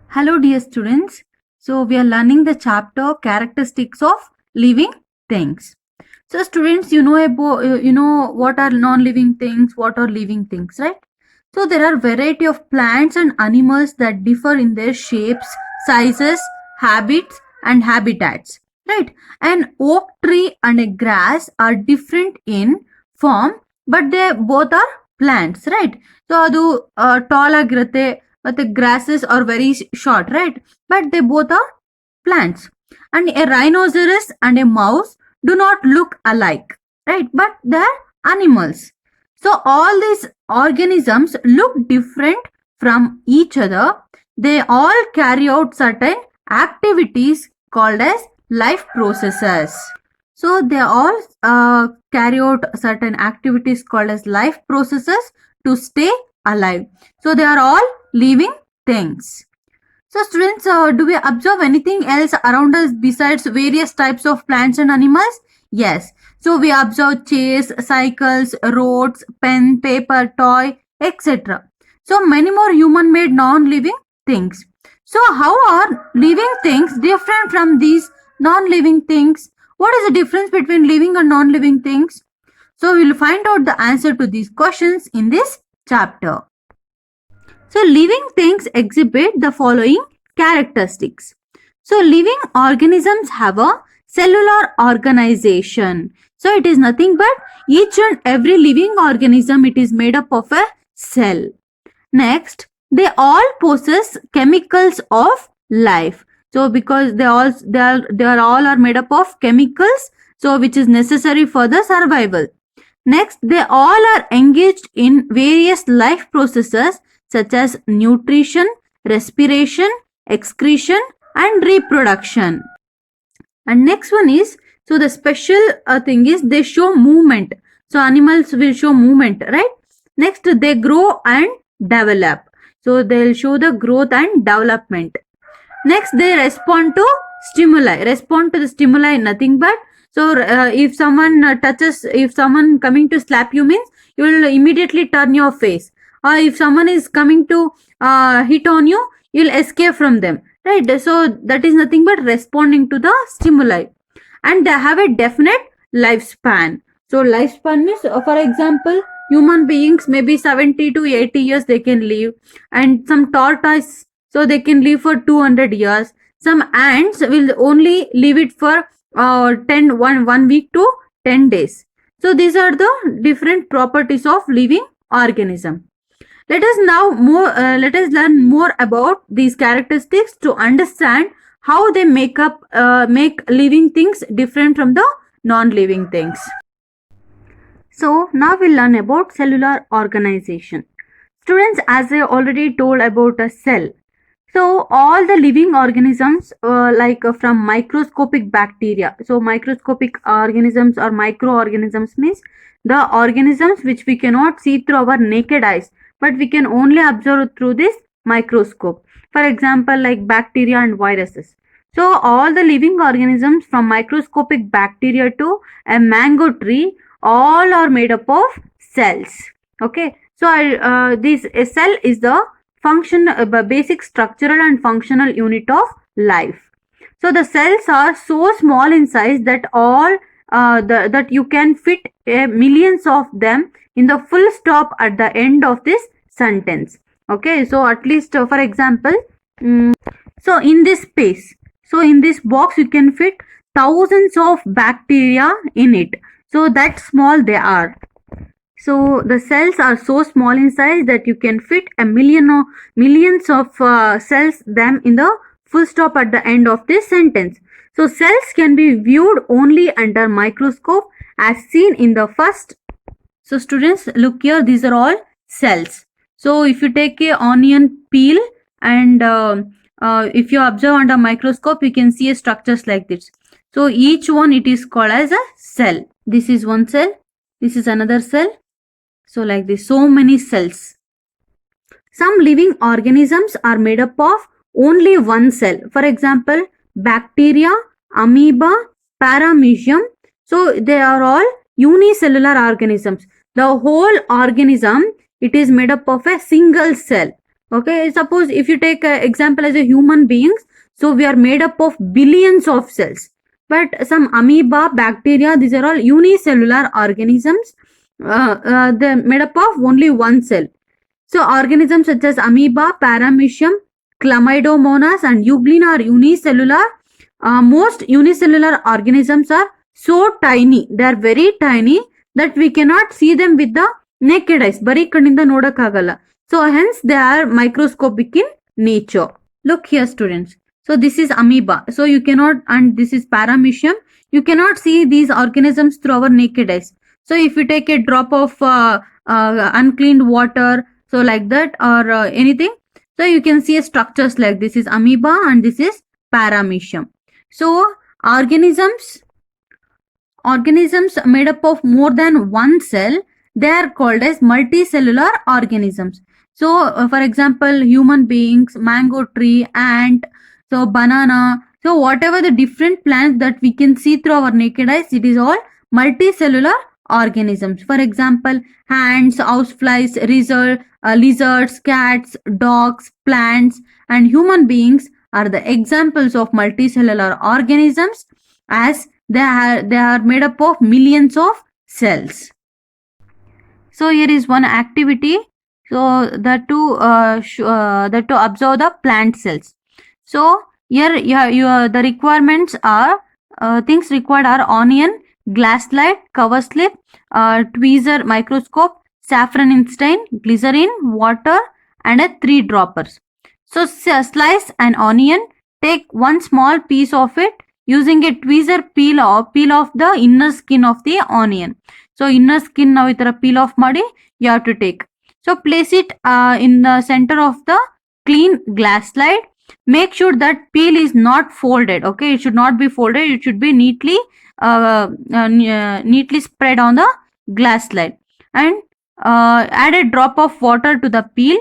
Hello, dear students. So, we are learning the chapter characteristics of living things. So, students, what are non-living things, what are living things, right? So, there are variety of plants and animals that differ in their shapes, sizes, habits, and habitats, right? An oak tree and a grass are different in form, but they both are plants, right? So, ಅದು tall ಆಗಿರುತ್ತೆ but the grasses are very short, right? But they both are plants. And a rhinoceros and a mouse do not look alike, right? But they're animals. So all these organisms look different from each other. They all carry out certain activities called as life processes. So they all carry out certain activities called as life processes to stay alive. So they are all living things. So students, do we observe anything else around us besides various types of plants and animals? Yes. So we observe chairs, cycles, roads, pen, paper, toy, etc. So many more human-made non-living things. So how are living things different from these non-living things? What is the difference between living and non-living things? So we will find out the answer to these questions in this chapter. So living things exhibit the following characteristics. So living organisms have a cellular organization. So it is nothing but each and every living organism, it is made up of a cell. Next, they all possess chemicals of life. So because they are made up of chemicals, so which is necessary for the survival. Next, they all are engaged in various life processes such as nutrition, respiration, excretion, and reproduction. And next one is, so the special thing is they show movement. So animals will show movement, right? Next, they grow and develop. So they'll show the growth and development. Next, they respond to stimuli. Respond to the stimuli, nothing but. So if someone if someone coming to slap you means, you will immediately turn your face. Or if someone is coming to hit on you, you'll escape from them, right? So that is nothing but responding to the stimuli. And they have a definite lifespan. So lifespan means, for example, human beings maybe 70 to 80 years they can live, and some tortoise, so they can live for 200 years. Some ants will only live it for 1 week to 10 days. So these are the different properties of living organism. Let us learn more about these characteristics to understand how they make living things different from the non-living things. So now we'll learn about cellular organization. Students, as I already told about a cell, so all the living organisms from microscopic bacteria. So microscopic organisms or microorganisms means the organisms which we cannot see through our naked eyes, but we can only observe through this microscope. For example, like bacteria and viruses. So all the living organisms from microscopic bacteria to a mango tree, all are made up of cells. Okay. So this a cell is the basic structural and functional unit of life. So the cells are so small in size that that you can fit millions of them in the full stop at the end of this sentence. Okay, so at least for example, so in this space, so in this box you can fit thousands of bacteria in it. So that small they are. So the cells are so small in size that you can fit millions of cells them in the full stop at the end of this sentence. So cells can be viewed only under microscope as seen in the first. So students, look here, these are all cells. So if you take a onion peel and if you observe under microscope, you can see a structures like this. So each one it is called as a cell. This is one cell. This is another cell. So like this, so many cells. Some living organisms are made up of only one cell. For example, bacteria, amoeba, paramecium. So they are all unicellular organisms. The whole organism, it is made up of a single cell. Okay, suppose if you take an example as a human beings, so we are made up of billions of cells. But some amoeba, bacteria, these are all unicellular organisms. They're made up of only one cell. So organisms such as amoeba, paramecium, chlamydomonas, and euglena are unicellular. Most unicellular organisms are so tiny. They are very tiny that we cannot see them with the naked eyes. ಬರೀ ಕಣ್ಣಿಂದ ನೋಡಕ್ಕಾಗಲ್ಲ. So hence they are microscopic in nature. Look here, students. So this is amoeba. So you cannot, and this is paramecium. You cannot see these organisms through our naked eyes. So if you take a drop of uncleaned water, so like that, or anything, so you can see structures like this is amoeba and this is paramecium. So organisms made up of more than one cell, they are called as multicellular organisms. So for example, human beings, mango tree, ant, so banana, so whatever the different plants that we can see through our naked eyes, it is all multicellular organisms. For example, ants, houseflies, lizards, cats, dogs, plants, and human beings are the examples of multicellular organisms, as they are made up of millions of cells. So here is one activity, so that to observe the plant cells. So here the requirements are things required are onion, glass slide, cover slip, tweezer microscope, saffron stain, glycerin, water, and a 3 droppers. So slice an onion, take one small piece of it, using a tweezer peel off the inner skin of the onion. So inner skin now itara peel off ಮಾಡಿ you have to take. So place it in the center of the clean glass slide. Make sure that peel is not folded. Okay, it should not be folded. It should be neatly spread on the glass slide. And add a drop of water to the peel.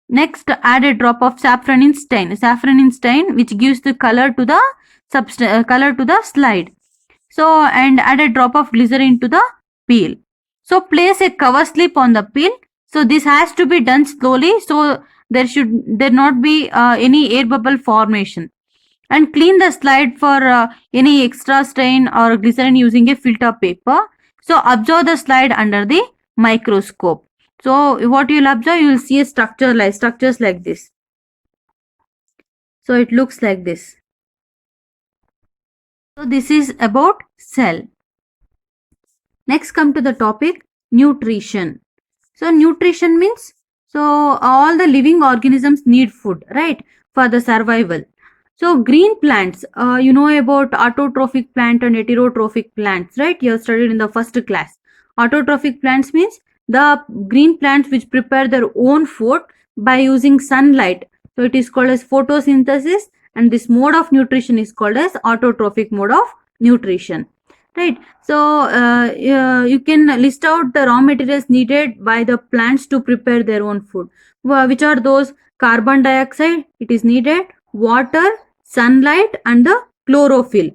Next, add a drop of saffron stain, which gives the color to the slide. So and add a drop of glycerin to the peel. So place a cover slip on the peel. So this has to be done slowly, so there not be any air bubble formation. And clean the slide for any extra stain or glycerin using a filter paper. So observe the slide under the microscope. So what you will observe, you will see a structures like this. So it looks like this. So this is about cell. Next, come to the topic nutrition. So nutrition means, so all the living organisms need food, right, for the survival. So green plants, you know about autotrophic plant and heterotrophic plants, right? You have studied in the first class. Autotrophic plants means the green plants which prepare their own food by using sunlight. So it is called as photosynthesis, and this mode of nutrition is called as autotrophic mode of nutrition, right? So you can list out the raw materials needed by the plants to prepare their own food. Which are those? Carbon dioxide, it is needed, water, sunlight, and the chlorophyll.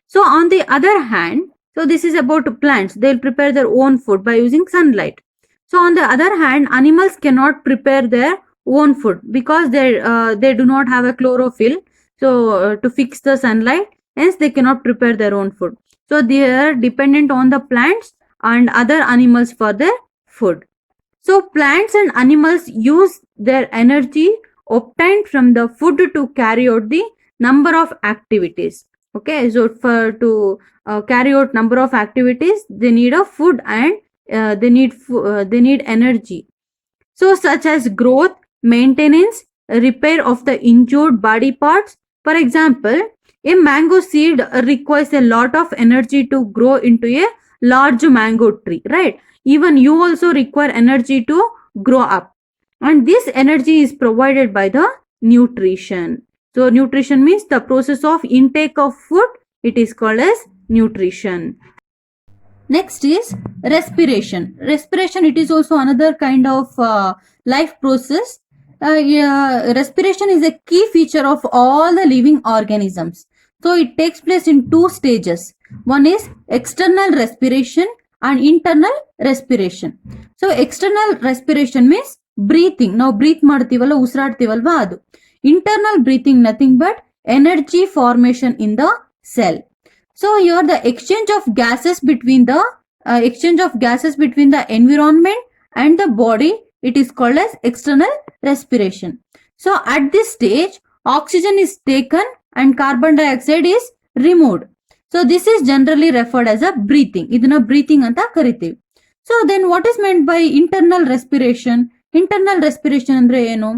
So on the other hand, so this is about plants, they will prepare their own food by using sunlight. So on the other hand, animals cannot prepare their own food because they do not have a chlorophyll, so to fix the sunlight, hence they cannot prepare their own food. So they are dependent on the plants and other animals for their food. So plants and animals use their energy obtained from the food to carry out the number of activities. Okay, so to carry out number of activities, they need a food, and they need energy. So such as growth, maintenance, repair of the injured body parts. For example, a mango seed requires a lot of energy to grow into a large mango tree, right? Even you also require energy to grow up, and this energy is provided by the nutrition. So nutrition means the process of intake of food. It is called as nutrition. Next is respiration. Respiration, it is also another kind of life process. Respiration is a key feature of all the living organisms. So it takes place in 2 stages. One is external respiration and internal respiration. So external respiration means breathing, ನಾವು breathe ಮಾಡ್ತೀವಲ್ಲ, ಉಸಿರಾಡ್ತೀವಲ್ವಾ ಅದು. Internal breathing nothing but energy formation in the cell. So here the exchange of gases between the environment and the body, it is called as external respiration. So at this stage oxygen is taken and carbon dioxide is removed. So this is generally referred as a breathing. ಇದನ್ನ breathing ಅಂತ ಕರಿತೀವಿ. So then what is meant by internal respiration? Internal respiration ಅಂದ್ರೆ ಏನು?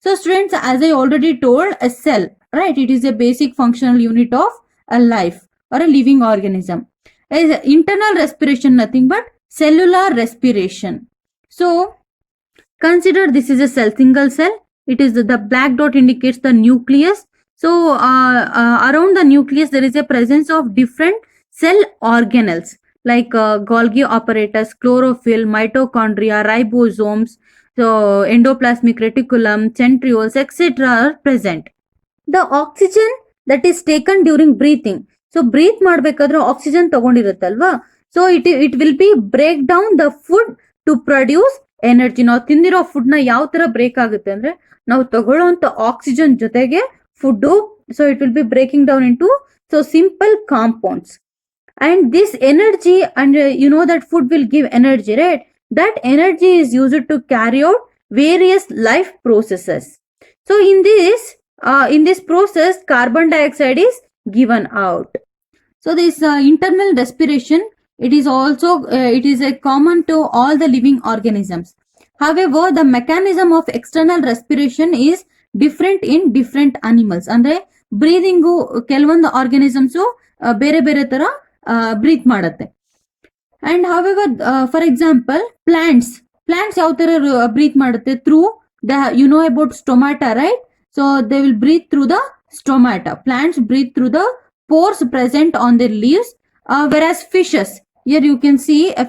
So students, as I already told, a cell, right? It is a basic functional unit of a life or a living organism. As internal respiration nothing but cellular respiration. So consider this is a cell, single cell. It is the black dot indicates the nucleus. So around the nucleus there is a presence of different cell organelles like Golgi apparatus, chlorophyll, mitochondria, ribosomes, so endoplasmic reticulum, centrioles, etc. are present. The oxygen that is taken during breathing, so breathe ಮಾಡಬೇಕಾದ್ರೆ oxygen ತಗೊಂಡಿರುತ್ತಲ್ವಾ, so it will be break down the food to produce energy. ನಾವು ತಿಂದಿರೋ food ನ ಯಾವ ತರ break ಆಗುತ್ತೆ ಅಂದ್ರೆ, ನಾವು ತಗೊಳ್ಳೋಂತ ಆಕ್ಸಿಜನ್ ಜೊತೆಗೆ food, so it will be breaking down into so simple compounds. And this energy, and you know that food will give energy, right? That energy is used to carry out various life processes. So in this process carbon dioxide is given out. So this internal respiration, it is also it is a common to all the living organisms. However, the mechanism of external respiration is different in different animals. ಅಂದ್ರೆ breathing ಕೆಲವೊಂದು organisms ಬೇರೆ ಬೇರೆ ತರ breathe ಮಾಡುತ್ತೆ. And however for example plants ಯಾವ ತರ breathe ಮಾಡುತ್ತೆ? Through the, you know about stomata, right? So they will breathe through the stomata. Plants breathe through the pores present on their leaves, whereas fishes, here you can see a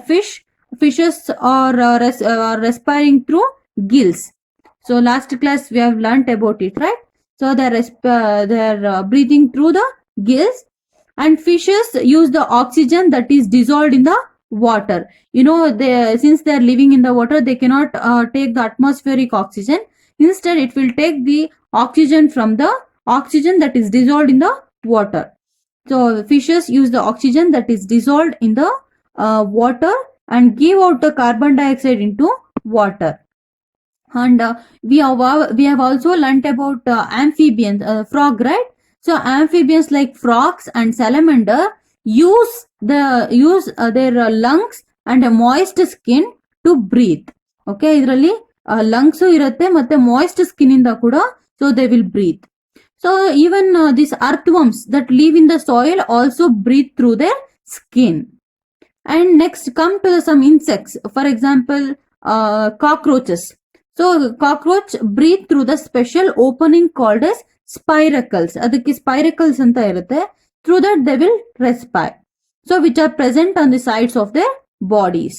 fishes are respiring through gills. So last class we have learnt about it, right? So they are breathing through the gills, and fishes use the oxygen that is dissolved in the water. You know, since they are living in the water, they cannot take the atmospheric oxygen. Instead it will take the oxygen from the oxygen that is dissolved in the water. So fishes use the oxygen that is dissolved in the water and give out the carbon dioxide into water. And we have also learnt about amphibians, frog, right? So amphibians like frogs and salamander use their lungs and a moist skin to breathe. Okay, idರಲ್ಲಿ lungs ಇರುತ್ತೆ ಮತ್ತೆ moist skin ಇಂದ ಕೂಡ, so they will breathe. So even these earthworms that live in the soil also breathe through their skin. And next come to some insects, for example cockroaches. So cockroach breathe through the special opening called as spiracles. ಅದಕ್ಕೆ spiracles ಅಂತ ಇರುತ್ತೆ. Through that they will respire, so which are present on the sides of their bodies.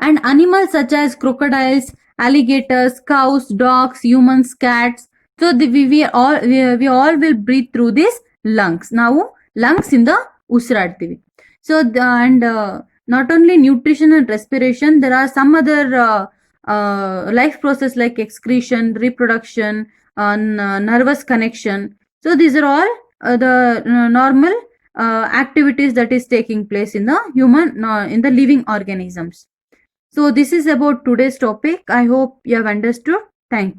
And animals such as crocodiles, alligators, cows, dogs, humans, cats, so we all will breathe through these lungs. ನಾವು lungs ಇಂದ ಉಸಿರಾಡ್ತೀವಿ. So and not only nutrition and respiration, there are some other life process like excretion, reproduction, nervous connection. So these are all the normal activities that is taking place in the in the living organisms. So this is about today's topic. I hope you have understood. Thank you.